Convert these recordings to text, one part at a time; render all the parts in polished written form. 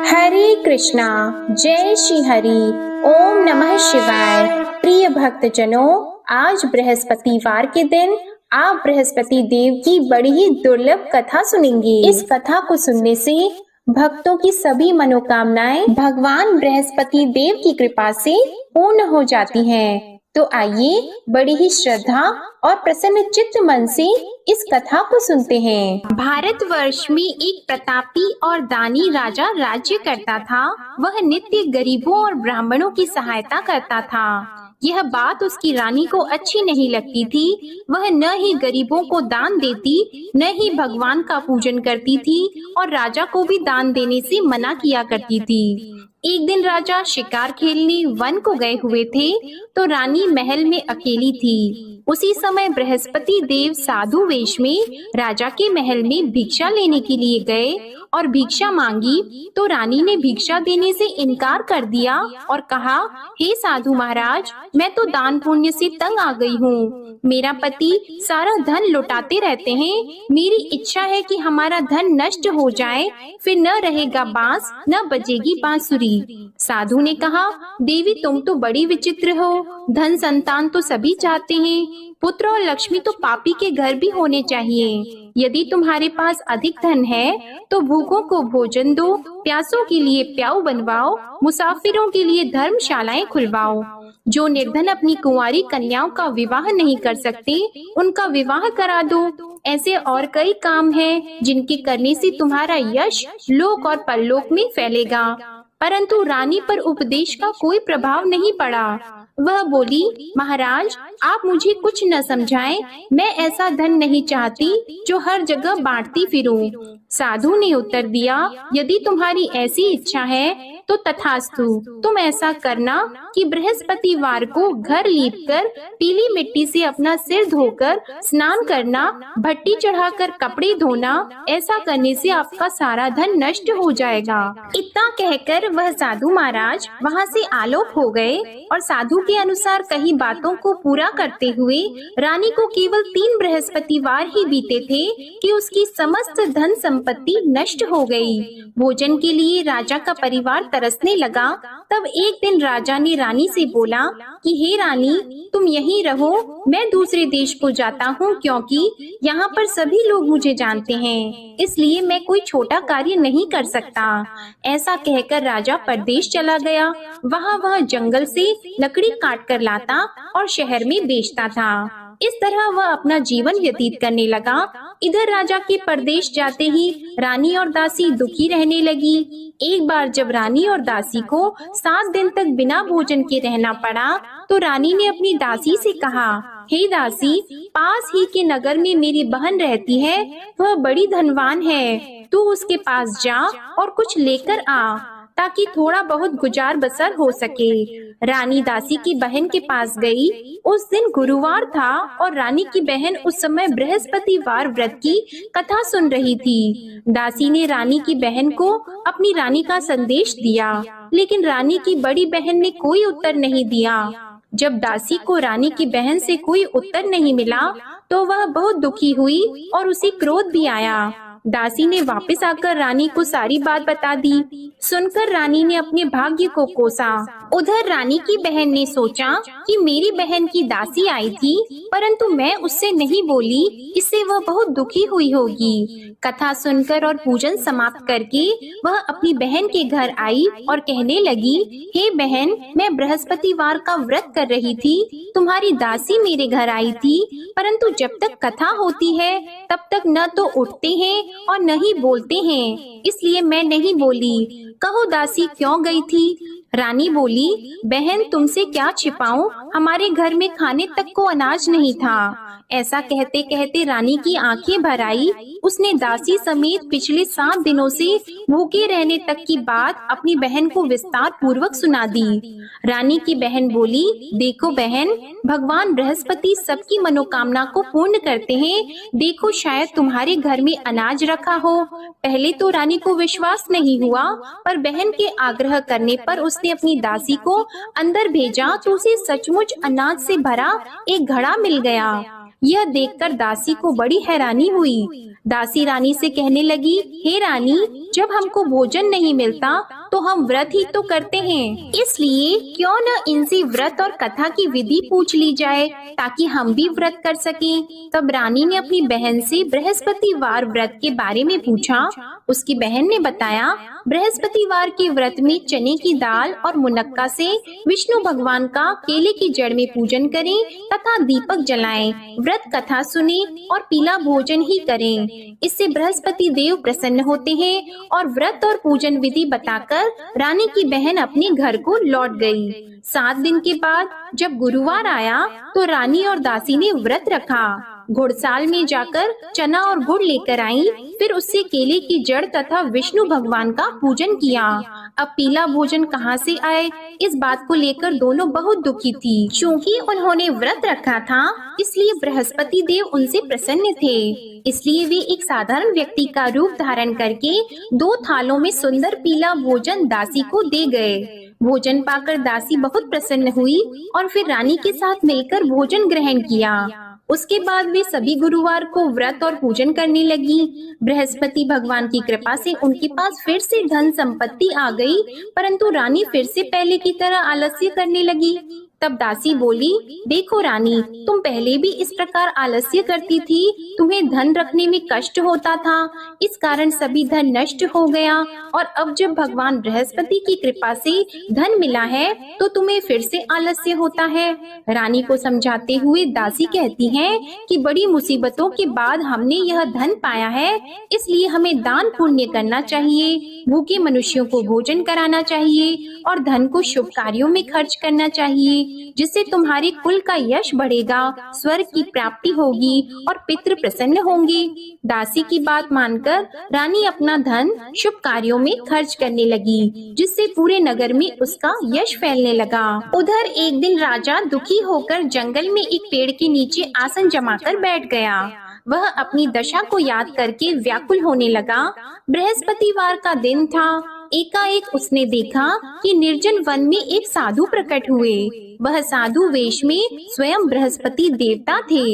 हरे कृष्णा। जय श्री हरि। ओम नमः शिवाय। प्रिय भक्तजनों, आज बृहस्पतिवार के दिन आप बृहस्पति देव की बड़ी ही दुर्लभ कथा सुनेंगे। इस कथा को सुनने से भक्तों की सभी मनोकामनाएं भगवान बृहस्पति देव की कृपा से पूर्ण हो जाती हैं। तो आइए बड़ी ही श्रद्धा और प्रसन्न चित्त मन से इस कथा को सुनते हैं। भारतवर्ष में एक प्रतापी और दानी राजा राज्य करता था। वह नित्य गरीबों और ब्राह्मणों की सहायता करता था। यह बात उसकी रानी को अच्छी नहीं लगती थी। वह न ही गरीबों को दान देती, न ही भगवान का पूजन करती थी और राजा को भी दान देने से मना किया करती थी। एक दिन राजा शिकार खेलने वन को गए हुए थे, तो रानी महल में अकेली थी। उसी समय बृहस्पति देव साधु वेश में राजा के महल में भिक्षा लेने के लिए गए और भिक्षा मांगी, तो रानी ने भिक्षा देने से इनकार कर दिया और कहा, हे साधु महाराज, मैं तो दान पुण्य से तंग आ गई हूँ। मेरा पति सारा धन लुटाते रहते हैं। मेरी इच्छा है कि हमारा धन नष्ट हो जाए, फिर न रहेगा बांस, न बजेगी बांसुरी। साधु ने कहा, देवी तुम तो बड़ी विचित्र हो। धन संतान तो सभी चाहते हैं, पुत्र और लक्ष्मी तो पापी के घर भी होने चाहिए। यदि तुम्हारे पास अधिक धन है तो भूखों को भोजन दो, प्यासों के लिए प्याऊ बनवाओ, मुसाफिरों के लिए धर्मशालाएं खुलवाओ। जो निर्धन अपनी कुंवारी कन्याओं का विवाह नहीं कर सकते, उनका विवाह करा दो। ऐसे और कई काम हैं जिनके करने से तुम्हारा यश लोक और परलोक में फैलेगा। परंतु रानी पर उपदेश का कोई प्रभाव नहीं पड़ा। वह बोली, महाराज आप मुझे कुछ न समझाएं। मैं ऐसा धन नहीं चाहती जो हर जगह बांटती फिरूं। साधु ने उत्तर दिया, यदि तुम्हारी ऐसी इच्छा है तो तथास्तु। तुम ऐसा करना कि बृहस्पतिवार को घर लीपकर पीली मिट्टी से अपना सिर धोकर स्नान करना, भट्टी चढ़ाकर कपड़े धोना। ऐसा करने से आपका सारा धन नष्ट हो जाएगा। इतना कहकर वह साधु महाराज वहाँ से आलोक हो गए और साधु के अनुसार कही बातों को पूरा करते हुए रानी को केवल 3 बृहस्पतिवार ही बीते थे कि उसकी समस्त धन संपत्ति नष्ट हो गई। भोजन के लिए राजा का परिवार तरसने लगा। तब एक दिन राजा ने रानी से बोला कि हे रानी, तुम यहीं रहो, मैं दूसरे देश को जाता हूँ, क्योंकि यहाँ पर सभी लोग मुझे जानते हैं, इसलिए मैं कोई छोटा कार्य नहीं कर सकता। ऐसा कहकर राजा परदेश चला गया। वहाँ वह जंगल से लकड़ी काट कर लाता और शहर में बेचता था। इस तरह वह अपना जीवन व्यतीत करने लगा। इधर राजा के परदेश जाते ही रानी और दासी दुखी रहने लगी। एक बार जब रानी और दासी को 7 दिन तक बिना भोजन के रहना पड़ा, तो रानी ने अपनी दासी से कहा, हे दासी, पास ही के नगर में मेरी बहन रहती है, वह बड़ी धनवान है। तू उसके पास जा और कुछ लेकर आ, ताकि थोड़ा बहुत गुजार बसर हो सके। रानी दासी की बहन के पास गई। उस दिन गुरुवार था और रानी की बहन उस समय बृहस्पतिवार व्रत की कथा सुन रही थी। दासी ने रानी की बहन को अपनी रानी का संदेश दिया, लेकिन रानी की बड़ी बहन ने कोई उत्तर नहीं दिया। जब दासी को रानी की बहन से कोई उत्तर नहीं मिला, तो वह बहुत दुखी हुई और उसे क्रोध भी आया। दासी ने वापस आकर रानी को सारी बात बता दी। सुनकर रानी ने अपने भाग्य को कोसा। उधर रानी की बहन ने सोचा कि मेरी बहन की दासी आई थी, परंतु मैं उससे नहीं बोली, इससे वह बहुत दुखी हुई होगी। कथा सुनकर और पूजन समाप्त करके वह अपनी बहन के घर आई और कहने लगी, हे बहन, मैं बृहस्पतिवार का व्रत कर रही थी, तुम्हारी दासी मेरे घर आई थी, परंतु जब तक कथा होती है तब तक न तो उठते हैं और न ही बोलते हैं, इसलिए मैं नहीं बोली। कहो दासी क्यों गई थी? रानी बोली, बहन तुमसे क्या छिपाऊं, हमारे घर में खाने तक को अनाज नहीं था। ऐसा कहते कहते रानी की आंखें भर आई। उसने दासी समेत पिछले 7 दिनों से भूखे रहने तक की बात अपनी बहन को विस्तार पूर्वक सुना दी। रानी की बहन बोली, देखो बहन, भगवान बृहस्पति सबकी मनोकामना को पूर्ण करते हैं। देखो शायद तुम्हारे घर में अनाज रखा हो। पहले तो रानी को विश्वास नहीं हुआ, पर बहन के आग्रह करने पर उसने अपनी दासी को अंदर भेजा तो उसे सचमुच अनाज से भरा एक घड़ा मिल गया। यह देखकर दासी को बड़ी हैरानी हुई। दासी रानी से कहने लगी, हे रानी, जब हमको भोजन नहीं मिलता तो हम व्रत ही तो करते हैं, इसलिए क्यों न इनसे व्रत और कथा की विधि पूछ ली जाए ताकि हम भी व्रत कर सकें। तब रानी ने अपनी बहन से बृहस्पतिवार व्रत के बारे में पूछा। उसकी बहन ने बताया, बृहस्पतिवार के व्रत में चने की दाल और मुनक्का से विष्णु भगवान का केले की जड़ में पूजन करें तथा दीपक जलाएं, व्रत कथा सुने और पीला भोजन ही करें। इससे बृहस्पति देव प्रसन्न होते हैं। और व्रत और पूजन विधि बताकर रानी की बहन अपने घर को लौट गई। 7 दिन के बाद जब गुरुवार आया तो रानी और दासी ने व्रत रखा। घुड़साल में जाकर चना और गुड़ लेकर आई, फिर उससे केले की जड़ तथा विष्णु भगवान का पूजन किया। अब पीला भोजन कहाँ से आए, इस बात को लेकर दोनों बहुत दुखी थी। क्योंकि उन्होंने व्रत रखा था, इसलिए बृहस्पति देव उनसे प्रसन्न थे। इसलिए वे एक साधारण व्यक्ति का रूप धारण करके 2 थालों में सुंदर पीला भोजन दासी को दे गए। भोजन पाकर दासी बहुत प्रसन्न हुई और फिर रानी के साथ मिलकर भोजन ग्रहण किया। उसके बाद वे सभी गुरुवार को व्रत और पूजन करने लगी। बृहस्पति भगवान की कृपा से उनके पास फिर से धन संपत्ति आ गई, परंतु रानी फिर से पहले की तरह आलस्य करने लगी। तब दासी बोली, देखो रानी, तुम पहले भी इस प्रकार आलस्य करती थी, तुम्हें धन रखने में कष्ट होता था, इस कारण सभी धन नष्ट हो गया, और अब जब भगवान बृहस्पति की कृपा से धन मिला है तो तुम्हें फिर से आलस्य होता है। रानी को समझाते हुए दासी कहती है कि बड़ी मुसीबतों के बाद हमने यह धन पाया है, इसलिए हमें दान पुण्य करना चाहिए, भूखे मनुष्यों को भोजन कराना चाहिए और धन को शुभ कार्यों में खर्च करना चाहिए, जिससे तुम्हारे कुल का यश बढ़ेगा, स्वर्ग की प्राप्ति होगी और पितृ प्रसन्न होंगे। दासी की बात मानकर रानी अपना धन शुभ कार्यों में खर्च करने लगी, जिससे पूरे नगर में उसका यश फैलने लगा। उधर एक दिन राजा दुखी होकर जंगल में एक पेड़ के नीचे आसन जमाकर बैठ गया। वह अपनी दशा को याद करके व्याकुल होने लगा। बृहस्पतिवार का दिन था। एकाएक उसने देखा कि निर्जन वन में एक साधु प्रकट हुए। वह साधु वेश में स्वयं बृहस्पति देवता थे।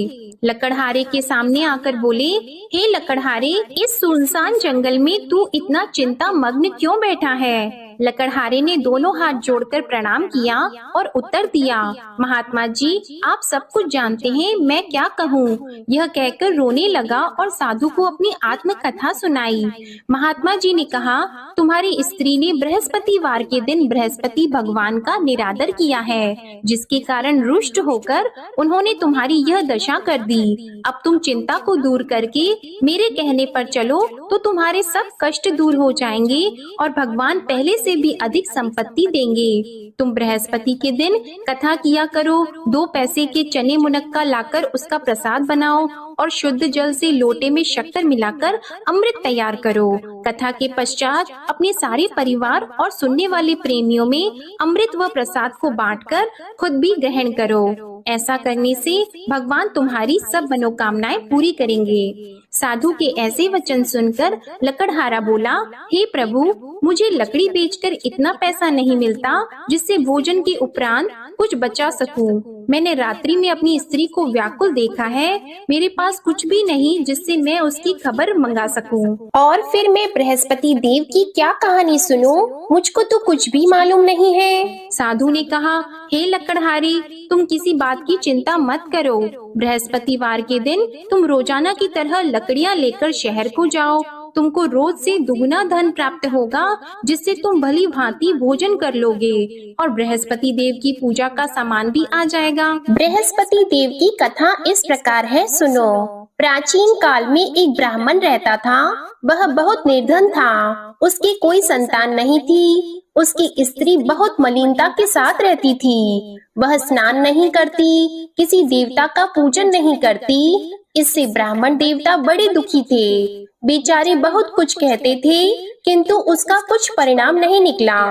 लकड़हारे के सामने आकर बोले, हे लकड़हारे, इस सुनसान जंगल में तू इतना चिंता मग्न क्यों बैठा है? लकड़हारे ने दोनों हाथ जोड़कर प्रणाम किया और उत्तर दिया, महात्मा जी, आप सब कुछ जानते हैं, मैं क्या कहूँ। यह कहकर रोने लगा और साधु को अपनी आत्म कथा सुनाई। महात्मा जी ने कहा, तुम्हारी स्त्री ने बृहस्पतिवार के दिन बृहस्पति भगवान का निरादर किया है, जिसके कारण रुष्ट होकर उन्होंने तुम्हारी यह दशा कर दी। अब तुम चिंता को दूर करके मेरे कहने पर चलो तो तुम्हारे सब कष्ट दूर हो जाएंगे और भगवान पहले से भी अधिक संपत्ति देंगे। तुम बृहस्पति के दिन कथा किया करो, 2 पैसे के चने मुनक्का लाकर उसका प्रसाद बनाओ और शुद्ध जल से लोटे में शक्कर मिलाकर अमृत तैयार करो। कथा के पश्चात अपने सारे परिवार और सुनने वाले प्रेमियों में अमृत व प्रसाद को बांटकर खुद भी ग्रहण करो। ऐसा करने से भगवान तुम्हारी सब मनोकामनाएं पूरी करेंगे। साधु के ऐसे वचन सुनकर लकड़हारा बोला, हे प्रभु, मुझे लकड़ी बेचकर इतना पैसा नहीं मिलता जिससे भोजन के उपरांत कुछ बचा सकूं। मैंने रात्रि में अपनी स्त्री को व्याकुल देखा है, मेरे पास कुछ भी नहीं जिससे मैं उसकी खबर मंगा सकूं। और फिर मैं बृहस्पति देव की क्या कहानी सुनूं? मुझको तो कुछ भी मालूम नहीं है। साधु ने कहा, हे लकड़हारी, तुम किसी बात की चिंता मत करो। बृहस्पतिवार के दिन तुम रोजाना की तरह लकड़ियां लेकर शहर को जाओ। तुमको रोज से दुगना धन प्राप्त होगा, जिससे तुम भली भांति भोजन कर लोगे और बृहस्पति देव की पूजा का सामान भी आ जाएगा। बृहस्पति देव की कथा इस प्रकार है, सुनो। प्राचीन काल में एक ब्राह्मण रहता था। वह बहुत निर्धन था। उसकी कोई संतान नहीं थी। उसकी स्त्री बहुत मलिनता के साथ रहती थी। वह स्नान नहीं करती, किसी देवता का पूजन नहीं करती। इससे ब्राह्मण देवता बड़े दुखी थे। बेचारे बहुत कुछ कहते थे, किंतु उसका कुछ परिणाम नहीं निकला।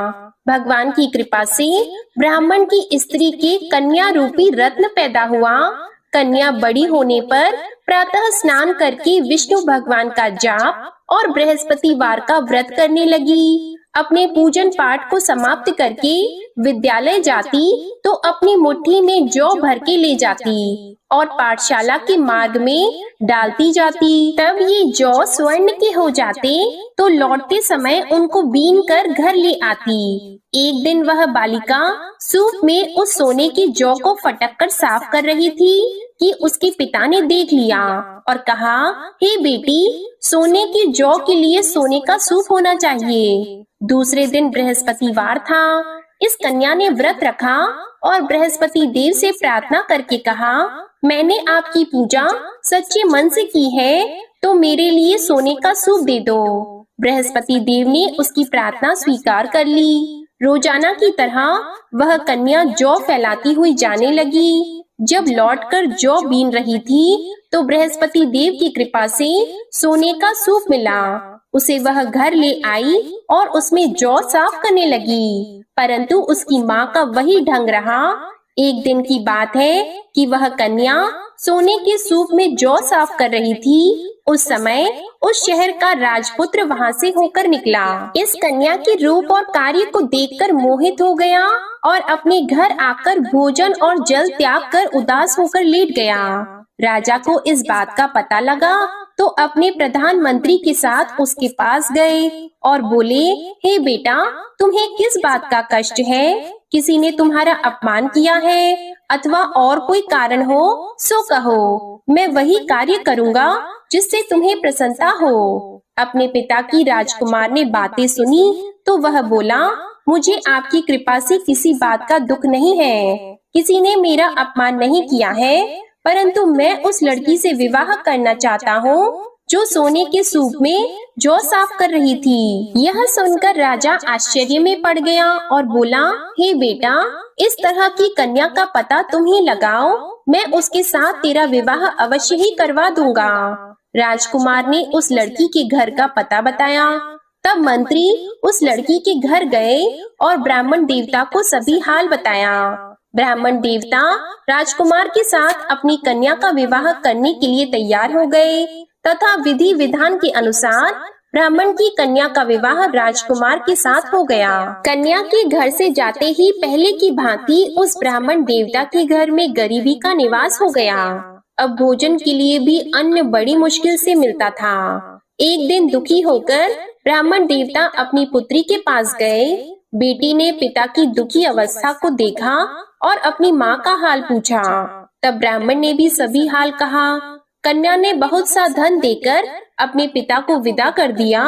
भगवान की कृपा से ब्राह्मण की स्त्री के कन्या रूपी रत्न पैदा हुआ। कन्या बड़ी होने पर प्रातः स्नान करके विष्णु भगवान का जाप और बृहस्पतिवार का व्रत करने लगी। अपने पूजन पाठ को समाप्त करके विद्यालय जाती तो अपनी मुट्ठी में जौ भर के ले जाती और पाठशाला के मार्ग में डालती जाती। तब ये जौ स्वर्ण के हो जाते तो लौटते समय उनको बीन कर घर ले आती। एक दिन वह बालिका सूप में उस सोने की जौ को फटक कर साफ कर रही थी कि उसके पिता ने देख लिया और कहा, हे बेटी, सोने की जौ के लिए सोने का सूप होना चाहिए। दूसरे दिन बृहस्पतिवार था। इस कन्या ने व्रत रखा और बृहस्पति देव से प्रार्थना करके कहा, मैंने आपकी पूजा सच्चे मन से की है तो मेरे लिए सोने का सूप दे दो। बृहस्पति देव ने उसकी प्रार्थना स्वीकार कर ली। रोजाना की तरह वह कन्या जौ फैलाती हुई जाने लगी। जब लौटकर जौ बीन रही थी तो बृहस्पति देव की कृपा से सोने का सूप मिला। उसे वह घर ले आई और उसमें जौ साफ करने लगी, परंतु उसकी माँ का वही ढंग रहा। एक दिन की बात है कि वह कन्या सोने के सूप में जौ साफ कर रही थी। उस समय उस शहर का राजपुत्र वहां से होकर निकला। इस कन्या के रूप और कार्य को देखकर मोहित हो गया और अपने घर आकर भोजन और जल त्याग कर उदास होकर लेट गया। राजा को इस बात का पता लगा तो अपने प्रधानमंत्री के साथ उसके पास गए और बोले, हे बेटा, तुम्हें किस बात का कष्ट है? किसी ने तुम्हारा अपमान किया है अथवा और कोई कारण हो सो कहो, मैं वही कार्य करूँगा जिससे तुम्हें प्रसन्नता हो। अपने पिता की राजकुमार ने बातें सुनी तो वह बोला, मुझे आपकी कृपा से किसी बात का दुख नहीं है। किसी ने मेरा अपमान नहीं किया है, परंतु मैं उस लड़की से विवाह करना चाहता हूँ जो सोने के सूप में जौ साफ कर रही थी। यह सुनकर राजा आश्चर्य में पड़ गया और बोला, हे बेटा, इस तरह की कन्या का पता तुम ही लगाओ, मैं उसके साथ तेरा विवाह अवश्य ही करवा दूंगा। राजकुमार ने उस लड़की के घर का पता बताया। तब मंत्री उस लड़की के घर गए और ब्राह्मण देवता को सभी हाल बताया। ब्राह्मण देवता राजकुमार के साथ अपनी कन्या का विवाह करने के लिए तैयार हो गए तथा विधि विधान के अनुसार ब्राह्मण की कन्या का विवाह राजकुमार के साथ हो गया। कन्या के घर से जाते ही पहले की भांति उस ब्राह्मण देवता के घर में गरीबी का निवास हो गया। अब भोजन के लिए भी अन्न बड़ी मुश्किल से मिलता था। एक दिन दुखी होकर ब्राह्मण देवता अपनी पुत्री के पास गए। बेटी ने पिता की दुखी अवस्था को देखा और अपनी माँ का हाल पूछा। तब ब्राह्मण ने भी सभी हाल कहा। कन्या ने बहुत सा धन देकर अपने पिता को विदा कर दिया।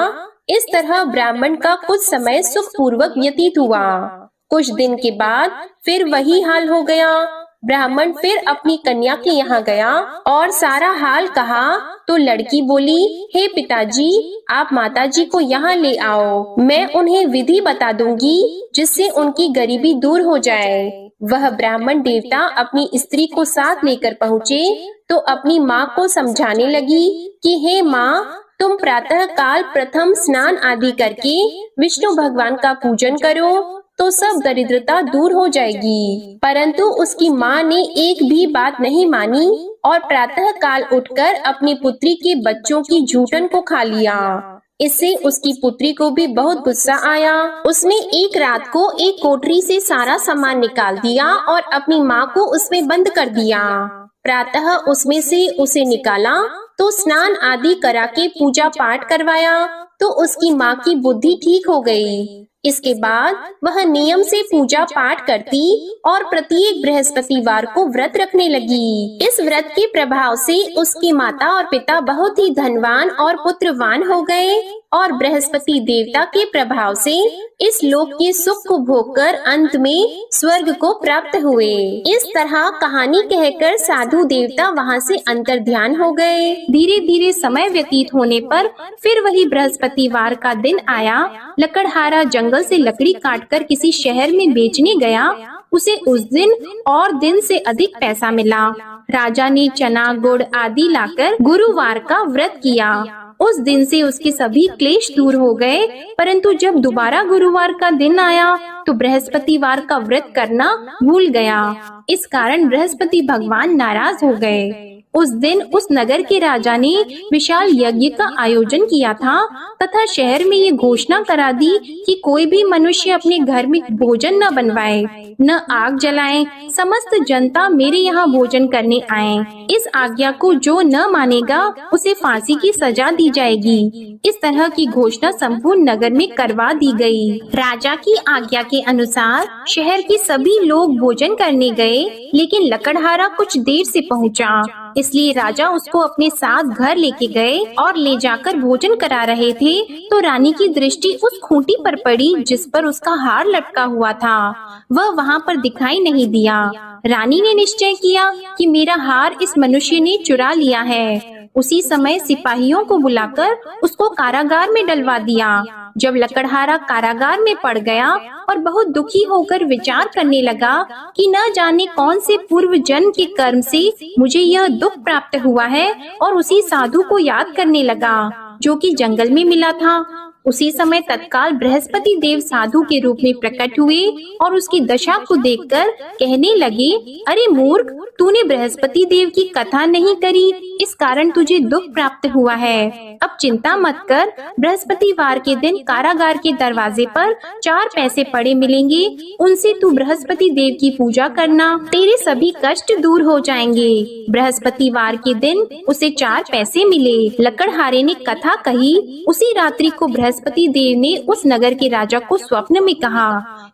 इस तरह ब्राह्मण का कुछ समय सुखपूर्वक व्यतीत हुआ। कुछ दिन के बाद फिर वही हाल हो गया। ब्राह्मण फिर अपनी कन्या के यहाँ गया और सारा हाल कहा तो लड़की बोली, हे पिताजी, आप माताजी को यहाँ ले आओ, मैं उन्हें विधि बता दूंगी जिससे उनकी गरीबी दूर हो जाए। वह ब्राह्मण देवता अपनी स्त्री को साथ लेकर पहुँचे तो अपनी माँ को समझाने लगी कि हे माँ, तुम प्रातः काल प्रथम स्नान आदि करके विष्णु भगवान का पूजन करो तो सब दरिद्रता दूर हो जाएगी। परंतु उसकी माँ ने एक भी बात नहीं मानी और प्रातः काल उठकर अपनी पुत्री के बच्चों की जूठन को खा लिया। इससे उसकी पुत्री को भी बहुत गुस्सा आया। उसने एक रात को एक कोठरी से सारा सामान निकाल दिया और अपनी माँ को उसमें बंद कर दिया। प्रातः उसमें से उसे निकाला तो स्नान आदि करा के पूजा पाठ करवाया तो उसकी माँ की बुद्धि ठीक हो गई। इसके बाद वह नियम से पूजा पाठ करती और प्रत्येक बृहस्पतिवार को व्रत रखने लगी। इस व्रत के प्रभाव से उसकी माता और पिता बहुत ही धनवान और पुत्रवान हो गए और बृहस्पति देवता के प्रभाव से इस लोक के सुख को भोगकर अंत में स्वर्ग को प्राप्त हुए। इस तरह कहानी कहकर साधु देवता वहाँ से अंतर्ध्यान हो गए। धीरे धीरे समय व्यतीत होने पर फिर वही बृहस्पतिवार का दिन आया। लकड़हारा जंगल से लकड़ी काटकर किसी शहर में बेचने गया। उसे उस दिन और दिन से अधिक पैसा मिला। राजा ने चना गुड़ आदि लाकर गुरुवार का व्रत किया। उस दिन से उसके सभी क्लेश दूर हो गए। परंतु जब दोबारा गुरुवार का दिन आया तो बृहस्पतिवार का व्रत करना भूल गया। इस कारण बृहस्पति भगवान नाराज हो गए। उस दिन उस नगर के राजा ने विशाल यज्ञ का आयोजन किया था तथा शहर में ये घोषणा करा दी कि कोई भी मनुष्य अपने घर में भोजन न बनवाए, न आग जलाए। समस्त जनता मेरे यहाँ भोजन करने आए। इस आज्ञा को जो न मानेगा उसे फांसी की सजा दी जाएगी। इस तरह की घोषणा संपूर्ण नगर में करवा दी गई। राजा की आज्ञा के अनुसार शहर के सभी लोग भोजन करने गए, लेकिन लकड़हारा कुछ देर से पहुंचा, इसलिए राजा उसको अपने साथ घर लेके गए और ले जाकर भोजन करा रहे थे तो रानी की दृष्टि उस खूंटी पर पड़ी जिस पर उसका हार लटका हुआ था। वह वहाँ पर दिखाई नहीं दिया। रानी ने निश्चय किया कि मेरा हार इस मनुष्य ने चुरा लिया है। उसी समय सिपाहियों को बुलाकर उसको कारागार में डलवा दिया। जब लकड़हारा कारागार में पड़ गया और बहुत दुखी होकर विचार करने लगा कि न जाने कौन से पूर्व जन्म के कर्म से मुझे यह दुख प्राप्त हुआ है, और उसी साधु को याद करने लगा जो कि जंगल में मिला था। उसी समय तत्काल बृहस्पति देव साधु के रूप में प्रकट हुए और उसकी दशा को देखकर कहने लगे, अरे मूर्ख, तूने बृहस्पति देव की कथा नहीं करी, इस कारण तुझे दुख प्राप्त हुआ है। अब चिंता मत कर, बृहस्पतिवार के दिन कारागार के दरवाजे पर 4 पैसे पड़े मिलेंगे, उनसे तू बृहस्पति देव की पूजा करना, तेरे सभी कष्ट दूर हो जाएंगे। बृहस्पतिवार के दिन उसे 4 पैसे मिले। लकड़हारे ने कथा कही। उसी रात्रि को बृहस्पति देव ने उस नगर के राजा को स्वप्न में कहा,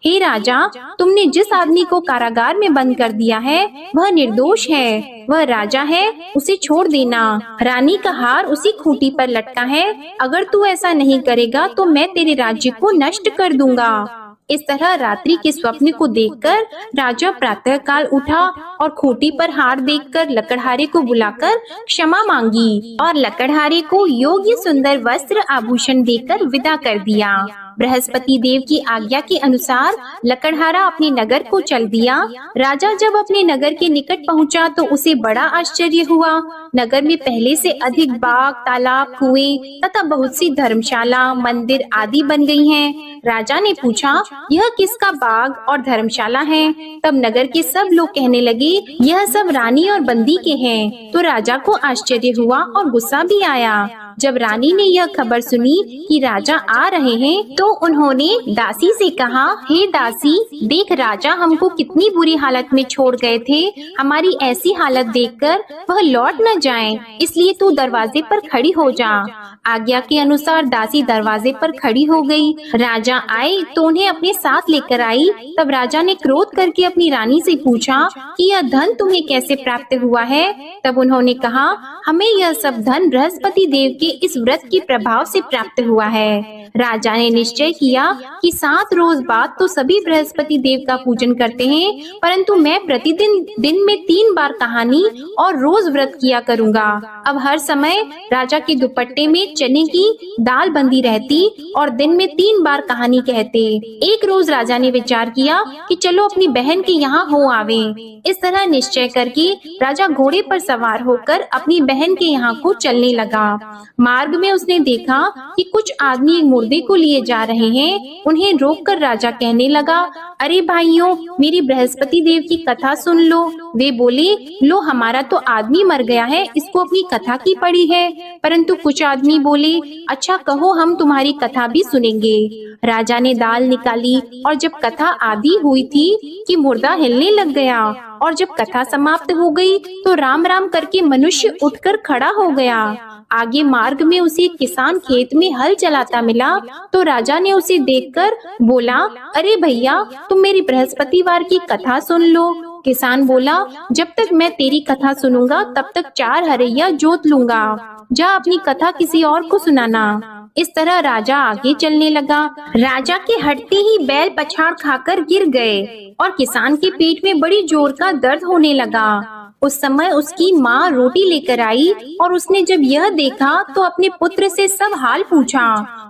हे राजा, तुमने जिस आदमी को कारागार में बंद कर दिया है वह निर्दोष है, वह राजा है, उसे छोड़ देना। रानी का हार उसी खूंटी पर लटका है, अगर तू ऐसा नहीं करेगा तो मैं तेरे राज्य को नष्ट कर दूंगा। इस तरह रात्रि के स्वप्न को देखकर राजा प्रातः काल उठा और खूंटी पर हार देखकर लकड़हारे को बुलाकर क्षमा मांगी और लकड़हारे को योग्य सुंदर वस्त्र आभूषण देकर विदा कर दिया। बृहस्पति देव की आज्ञा के अनुसार लकड़हारा अपने नगर को चल दिया। राजा जब अपने नगर के निकट पहुंचा तो उसे बड़ा आश्चर्य हुआ। नगर में पहले से अधिक बाग, तालाब, कुएं तथा बहुत सी धर्मशाला, मंदिर आदि बन गई हैं। राजा ने पूछा, यह किसका बाग और धर्मशाला है? तब नगर के सब लोग कहने लगे, यह सब रानी और बंदी के हैं। तो राजा को आश्चर्य हुआ और गुस्सा भी आया। जब रानी ने यह खबर सुनी कि राजा आ रहे हैं तो उन्होंने दासी से कहा, हे दासी, देख राजा हमको कितनी बुरी हालत में छोड़ गए थे। हमारी ऐसी हालत देखकर वह लौट न जाएं, इसलिए तू दरवाजे पर खड़ी हो जा। आज्ञा के अनुसार दासी दरवाजे पर खड़ी हो गई। राजा आए तो उन्हें अपने साथ लेकर आई। तब राजा ने क्रोध करके अपनी रानी से पूछा कि यह धन तुम्हें कैसे प्राप्त हुआ है? तब उन्होंने कहा, हमें यह सब धन बृहस्पति देव के इस व्रत के प्रभाव से प्राप्त हुआ है। राजा ने निश्चय किया कि 7 रोज बाद तो सभी बृहस्पति देव का पूजन करते हैं, परंतु मैं प्रतिदिन दिन में 3 बार कहानी और रोज व्रत किया करूंगा। अब हर समय राजा के दुपट्टे में चने की दाल बंधी रहती और दिन में 3 बार कहानी कहते। एक रोज राजा ने विचार किया कि चलो अपनी बहन के यहाँ हो आवे। इस तरह निश्चय करके राजा घोड़े पर सवार होकर अपनी बहन के यहाँ को चलने लगा। मार्ग में उसने देखा कि कुछ आदमी एक मुर्दे को लिए जा रहे हैं। उन्हें रोककर राजा कहने लगा, अरे भाइयों, मेरी बृहस्पति देव की कथा सुन लो। वे बोले, लो हमारा तो आदमी मर गया है, इसको अपनी कथा की पड़ी है। परंतु कुछ आदमी बोले, अच्छा कहो, हम तुम्हारी कथा भी सुनेंगे। राजा ने दाल निकाली और जब कथा आधी हुई थी कि मुर्दा हिलने लग गया, और जब कथा समाप्त हो गई तो राम राम करके मनुष्य उठकर खड़ा हो गया। आगे मार्ग में उसे एक किसान खेत में हल चलाता मिला तो राजा ने उसे देखकर बोला, अरे भैया, तुम मेरी बृहस्पतिवार की कथा सुन लो। किसान बोला, जब तक मैं तेरी कथा सुनूंगा तब तक 4 हरैया जोत लूंगा। जा अपनी कथा किसी और को सुनाना। इस तरह राजा आगे चलने लगा। राजा के हटते ही बैल पछाड़ खाकर गिर गए और किसान के पेट में बड़ी जोर का दर्द होने लगा। उस समय उसकी माँ रोटी लेकर आई और उसने जब यह देखा तो अपने पुत्र से सब हाल पूछा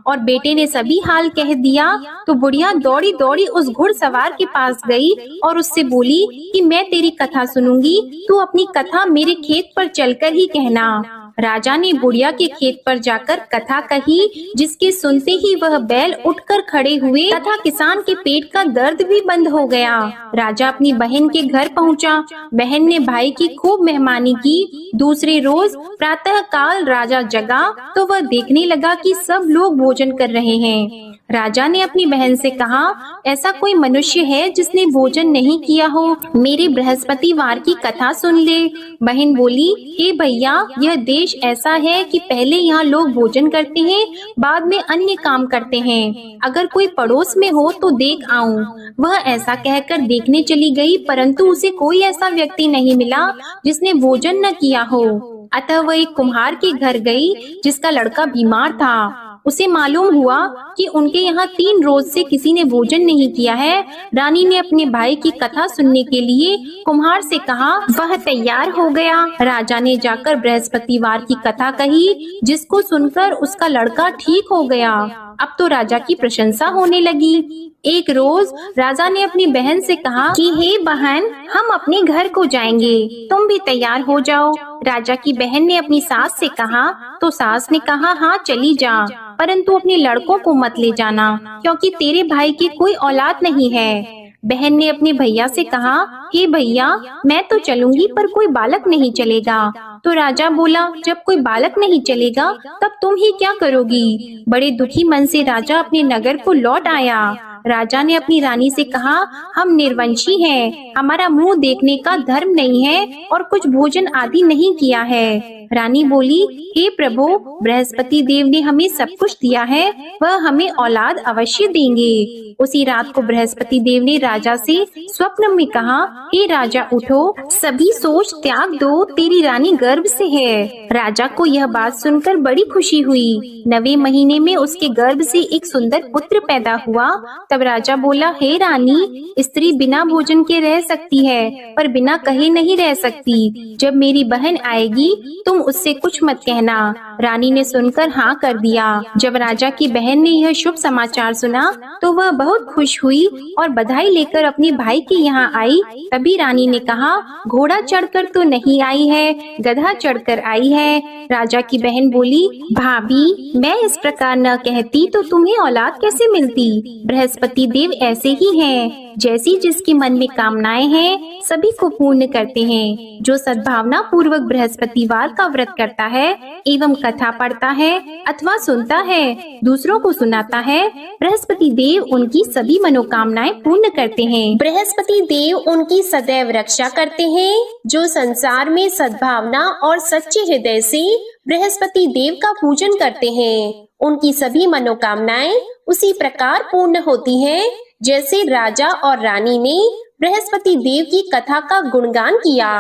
और बेटे ने सभी हाल कह दिया। तो बुढ़िया दौड़ी दौड़ी उस घुड़सवार के पास गई और उससे बोली कि मैं तेरी कथा सुनूंगी, तू अपनी कथा मेरे खेत पर चलकर ही कहना। राजा ने बुढ़िया के खेत पर जाकर कथा कही, जिसके सुनते ही वह बैल उठकर खड़े हुए तथा किसान के पेट का दर्द भी बंद हो गया। राजा अपनी बहन के घर पहुंचा। बहन ने भाई की खूब मेहमानी की। दूसरे रोज प्रातः काल राजा जगा तो वह देखने लगा कि सब लोग भोजन कर रहे हैं। राजा ने अपनी बहन से कहा, ऐसा कोई मनुष्य है जिसने भोजन नहीं किया हो? मेरे बृहस्पतिवार की कथा सुन ले। बहन बोली, हे भैया, यह देश ऐसा है कि पहले यहाँ लोग भोजन करते हैं, बाद में अन्य काम करते हैं। अगर कोई पड़ोस में हो तो देख आऊं। वह ऐसा कहकर देखने चली गई, परंतु उसे कोई ऐसा व्यक्ति नहीं मिला जिसने भोजन न किया हो। अतः वह एक कुम्हार के घर गई, जिसका लड़का बीमार था। उसे मालूम हुआ कि उनके यहाँ 3 रोज से किसी ने भोजन नहीं किया है। रानी ने अपने भाई की कथा सुनने के लिए कुम्हार से कहा। वह तैयार हो गया। राजा ने जाकर बृहस्पतिवार की कथा कही, जिसको सुनकर उसका लड़का ठीक हो गया। अब तो राजा की प्रशंसा होने लगी। एक रोज राजा ने अपनी बहन से कहा कि हे बहन, हम अपने घर को जाएंगे, तुम भी तैयार हो जाओ। राजा की बहन ने अपनी सास से कहा तो सास ने कहा, हाँ चली जा, परंतु अपने लड़कों को मत ले जाना, क्योंकि तेरे भाई की कोई औलाद नहीं है। बहन ने अपने भैया से कहा, हे भैया, मैं तो चलूंगी पर कोई बालक नहीं चलेगा। तो राजा बोला, जब कोई बालक नहीं चलेगा तब तुम ही क्या करोगी? बड़े दुखी मन से राजा अपने नगर को लौट आया। राजा ने अपनी रानी से कहा, हम निर्वंशी हैं, हमारा मुंह देखने का धर्म नहीं है और कुछ भोजन आदि नहीं किया है। रानी बोली, हे प्रभु, बृहस्पति देव ने हमें सब कुछ दिया है, वह हमें औलाद अवश्य देंगे। उसी रात को बृहस्पति देव ने राजा से स्वप्न में कहा, हे राजा उठो, सभी सोच त्याग दो, तेरी रानी गर्भ से है। राजा को यह बात सुनकर बड़ी खुशी हुई। 9वें महीने में उसके गर्भ से एक सुंदर पुत्र पैदा हुआ। तब राजा बोला, हे रानी, स्त्री बिना भोजन के रह सकती है, पर बिना कहे नहीं रह सकती। जब मेरी बहन आएगी तुम उससे कुछ मत कहना। रानी ने सुनकर हाँ कर दिया। जब राजा की बहन ने यह शुभ समाचार सुना तो वह बहुत खुश हुई और बधाई लेकर अपने भाई के यहाँ आई। तभी रानी ने कहा, घोड़ा चढ़कर तो नहीं आई है, गधा चढ़कर आई है। राजा की बहन बोली, भाभी, मैं इस प्रकार न कहती तो तुम्हें औलाद कैसे मिलती? बृहस्पति देव ऐसे ही हैं, जैसी जिसके मन में कामनाएं हैं सभी को पूर्ण करते हैं। जो सद्भावना पूर्वक बृहस्पतिवार का व्रत करता है एवं कथा पढ़ता है अथवा सुनता है, दूसरों को सुनाता है, बृहस्पति देव उनकी सभी मनोकामनाएं पूर्ण करते हैं। बृहस्पति देव उनकी सदैव रक्षा करते हैं। जो संसार में सद्भावना और सच्चे हृदय से बृहस्पति देव का पूजन करते हैं, उनकी सभी मनोकामनाएं उसी प्रकार पूर्ण होती हैं जैसे राजा और रानी ने बृहस्पति देव की कथा का गुणगान किया।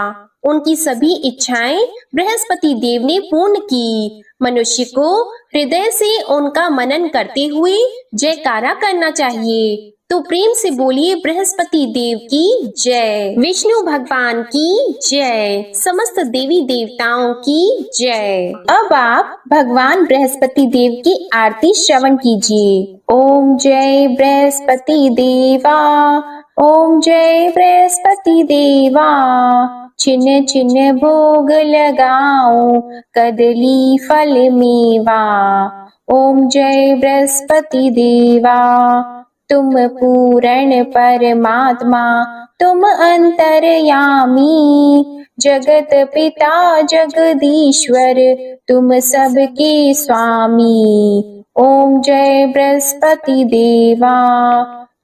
उनकी सभी इच्छाएं बृहस्पति देव ने पूर्ण की। मनुष्य को हृदय से उनका मनन करते हुए जयकारा करना चाहिए। तो प्रेम से बोलिए, बृहस्पति देव की जय, विष्णु भगवान की जय, समस्त देवी देवताओं की जय। अब आप भगवान बृहस्पति देव की आरती श्रवण कीजिए। ओम जय बृहस्पति देवा, ओम जय बृहस्पति देवा, छिन्न छिन्न भोग लगाओ, कदली फल मेवा। ओम जय बृहस्पति देवा, तुम पूर्ण परमात्मा, तुम अंतर्यामी, जगत पिता जगदीश्वर, तुम सबके स्वामी। ओम जय बृहस्पति देवा,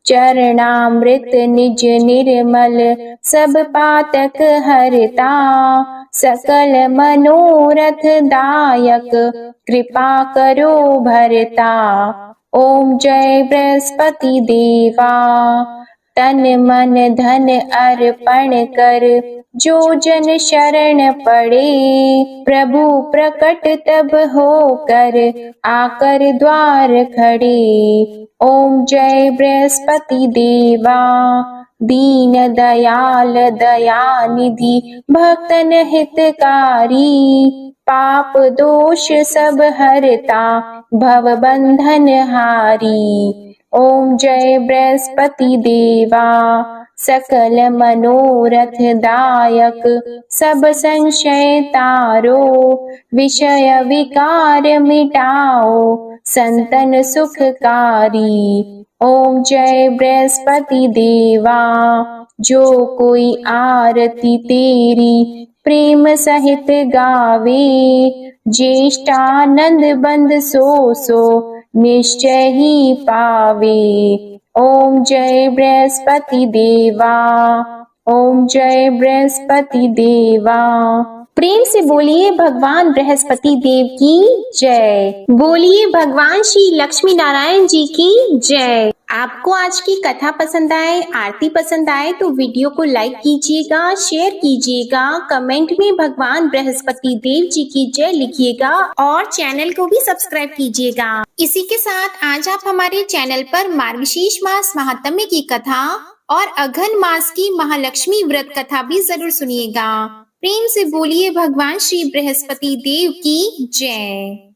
चरणामृत निज निर्मल, सब पातक हरता, सकल मनोरथ दायक, कृपा करो भरता। ओम जय बृहस्पति देवा, तन मन धन अर्पण कर, जो जन शरण पड़े, प्रभु प्रकट तब होकर, आकर द्वार खड़े। ओम जय बृहस्पति देवा, दीन दयाल दयानिधि, भक्तन हितकारी, पाप दोष सब हरता, भव बंधन हारी। ओम जय बृहस्पति देवा, सकल मनोरथ दायक सब संशय तारो, विषय विकार मिटाओ संतन सुखकारी। ओम जय बृहस्पति देवा, जो कोई आरती तेरी प्रेम सहित गावे, ज्येष्ठानंद बंद सो निश्चय ही पावे। ओम जय बृहस्पति देवा, ओम जय बृहस्पति देवा। प्रेम से बोलिए भगवान बृहस्पति देव की जय। बोलिए भगवान श्री लक्ष्मी नारायण जी की जय। आपको आज की कथा पसंद आए, आरती पसंद आए तो वीडियो को लाइक कीजिएगा, शेयर कीजिएगा, कमेंट में भगवान बृहस्पति देव जी की जय लिखिएगा और चैनल को भी सब्सक्राइब कीजिएगा। इसी के साथ आज आप हमारे चैनल पर मार्गशीर्ष मास महात्म्य की कथा और अघन मास की महालक्ष्मी व्रत कथा भी जरूर सुनिएगा। प्रेम से बोलिए भगवान श्री बृहस्पति देव की जय।